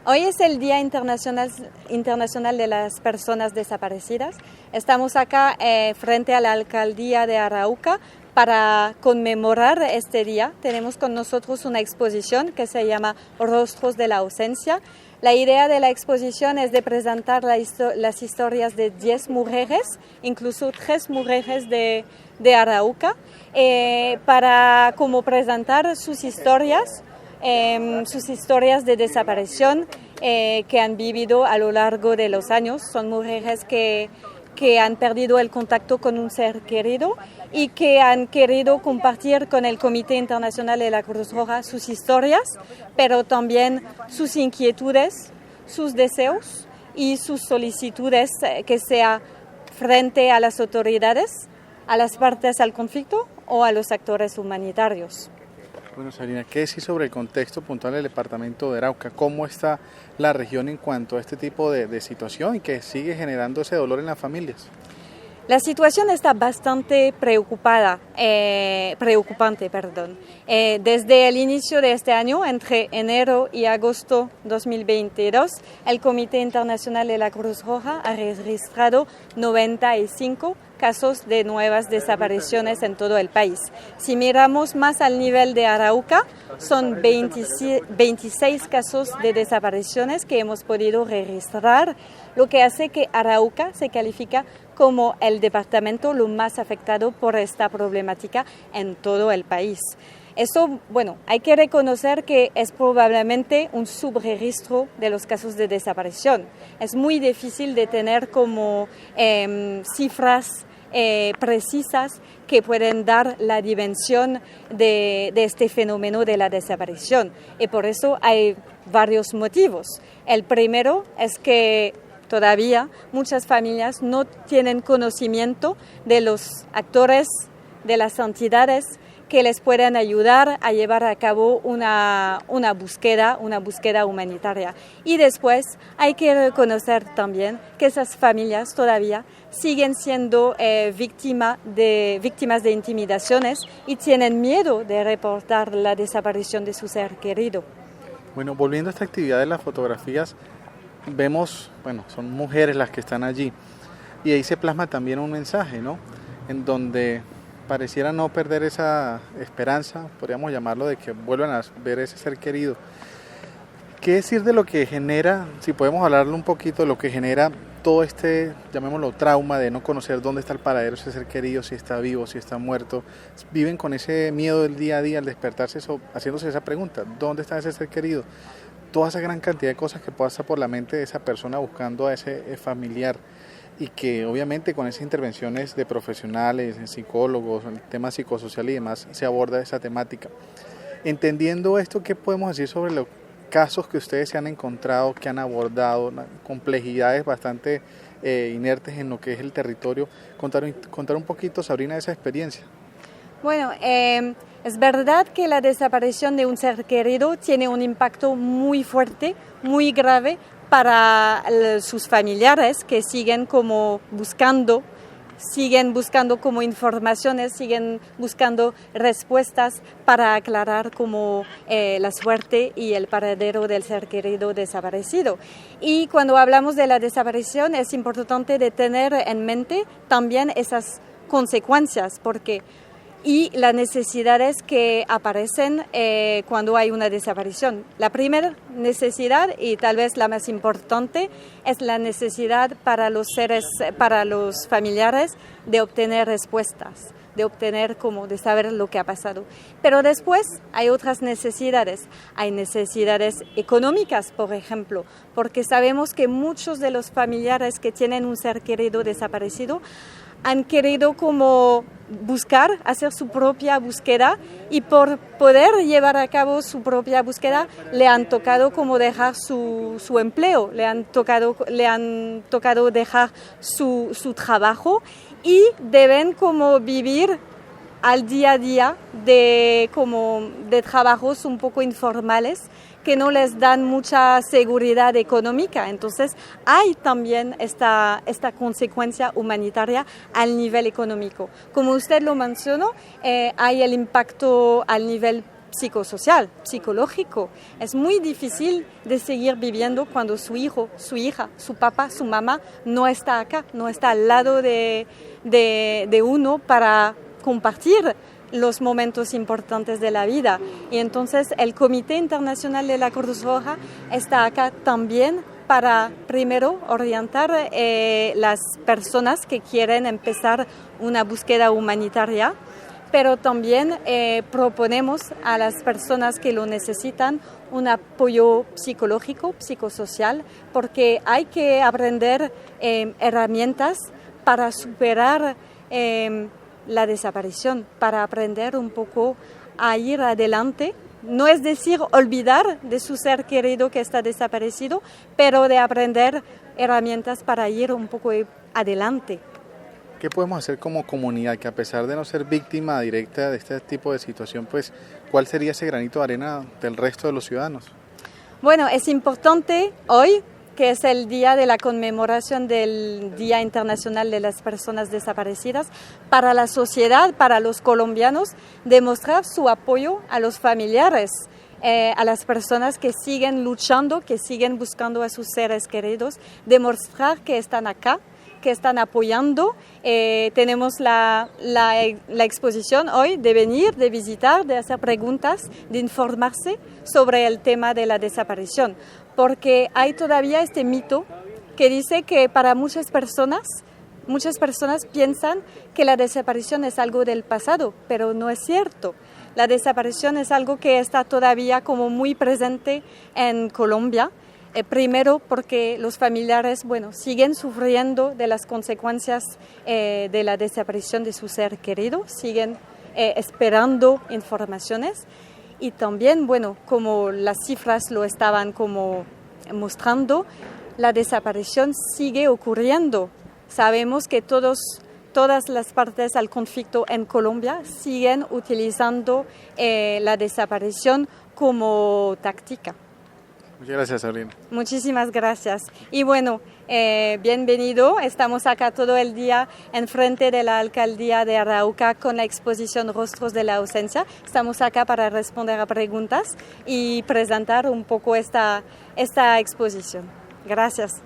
Hoy es el Día Internacional de las Personas Desaparecidas. Estamos acá frente a la Alcaldía de Arauca para conmemorar este día. Tenemos con nosotros una exposición que se llama Rostros de la Ausencia. La idea de la exposición es de presentar las historias de 10 mujeres, incluso 3 mujeres de Arauca, para como presentar sus historias de desaparición que han vivido a lo largo de los años. Son mujeres que han perdido el contacto con un ser querido y que han querido compartir con el Comité Internacional de la Cruz Roja sus historias, pero también sus inquietudes, sus deseos y sus solicitudes, que sea frente a las autoridades, a las partes al conflicto o a los actores humanitarios. Bueno, Sabrina, ¿qué decir sobre el contexto puntual del departamento de Arauca? ¿Cómo está la región en cuanto a este tipo de situación y que sigue generando ese dolor en las familias? La situación está bastante preocupante. Desde el inicio de este año, entre enero y agosto 2022, el Comité Internacional de la Cruz Roja ha registrado 95 casos de nuevas desapariciones en todo el país. Si miramos más al nivel de Arauca, son 26 casos de desapariciones que hemos podido registrar, lo que hace que Arauca se califica como el departamento lo más afectado por esta problemática en todo el país. Eso, hay que reconocer que es probablemente un subregistro de los casos de desaparición. Es muy difícil de tener como cifras precisas que pueden dar la dimensión de este fenómeno de la desaparición. Y por eso hay varios motivos. El primero es que todavía muchas familias no tienen conocimiento de los actores, de las entidades que les pueden ayudar a llevar a cabo una búsqueda humanitaria. Y después hay que reconocer también que esas familias todavía siguen siendo víctimas de intimidaciones y tienen miedo de reportar la desaparición de su ser querido. Bueno, volviendo a esta actividad de las fotografías, vemos, son mujeres las que están allí y ahí se plasma también un mensaje, ¿no? En donde pareciera no perder esa esperanza, podríamos llamarlo, de que vuelvan a ver ese ser querido. ¿Qué decir de lo que genera, si podemos hablarle un poquito de lo que genera todo este, llamémoslo, trauma de no conocer dónde está el paradero de ese ser querido, si está vivo, si está muerto? Viven con ese miedo del día a día al despertarse, haciéndose esa pregunta, ¿dónde está ese ser querido? Toda esa gran cantidad de cosas que pasa por la mente de esa persona buscando a ese familiar, y que obviamente con esas intervenciones de profesionales, psicólogos, el tema psicosocial y demás, se aborda esa temática. Entendiendo esto, ¿qué podemos decir sobre los casos que ustedes se han encontrado, que han abordado, complejidades bastante inertes en lo que es el territorio? Contar un poquito, Sabrina, de esa experiencia. Es verdad que la desaparición de un ser querido tiene un impacto muy fuerte, muy grave para sus familiares, que siguen buscando como informaciones, siguen buscando respuestas para aclarar la suerte y el paradero del ser querido desaparecido. Y cuando hablamos de la desaparición es importante de tener en mente también esas consecuencias, y las necesidades que aparecen cuando hay una desaparición. La primera necesidad, y tal vez la más importante, es la necesidad para los familiares de obtener respuestas, de saber lo que ha pasado. Pero después hay otras necesidades. Hay necesidades económicas, por ejemplo, porque sabemos que muchos de los familiares que tienen un ser querido desaparecido han querido hacer su propia búsqueda, y por poder llevar a cabo su propia búsqueda le han tocado dejar su empleo, le han tocado dejar su trabajo, y deben vivir al día a día de trabajos un poco informales que no les dan mucha seguridad económica. Entonces hay también esta consecuencia humanitaria al nivel económico. Como usted lo mencionó, hay el impacto al nivel psicosocial, psicológico. Es muy difícil de seguir viviendo cuando su hijo, su hija, su papá, su mamá no está acá, no está al lado de uno para compartir los momentos importantes de la vida. Y entonces el Comité Internacional de la Cruz Roja está acá también para, primero, orientar las personas que quieren empezar una búsqueda humanitaria, pero también proponemos a las personas que lo necesitan un apoyo psicológico, psicosocial, porque hay que aprender herramientas para superar la desaparición, para aprender un poco a ir adelante. No es decir olvidar de su ser querido que está desaparecido, pero de aprender herramientas para ir un poco adelante. ¿Qué podemos hacer como comunidad que, a pesar de no ser víctima directa de este tipo de situación, pues, cuál sería ese granito de arena del resto de los ciudadanos? Bueno, es importante hoy, que es el día de la conmemoración del Día Internacional de las Personas Desaparecidas, para la sociedad, para los colombianos, demostrar su apoyo a los familiares, a las personas que siguen luchando, que siguen buscando a sus seres queridos, demostrar que están acá, que están apoyando. Tenemos la exposición hoy de venir, de visitar, de hacer preguntas, de informarse sobre el tema de la desaparición, porque hay todavía este mito que dice que para muchas personas piensan que la desaparición es algo del pasado, pero no es cierto. La desaparición es algo que está todavía como muy presente en Colombia. Primero porque los familiares, siguen sufriendo de las consecuencias de la desaparición de su ser querido, siguen esperando informaciones, y también, como las cifras lo estaban como mostrando, la desaparición sigue ocurriendo. Sabemos que todas las partes del conflicto en Colombia siguen utilizando la desaparición como táctica. Muchas gracias, Sabrina. Muchísimas gracias. Y bienvenido. Estamos acá todo el día en frente de la Alcaldía de Arauca con la exposición Rostros de la Ausencia. Estamos acá para responder a preguntas y presentar un poco esta exposición. Gracias.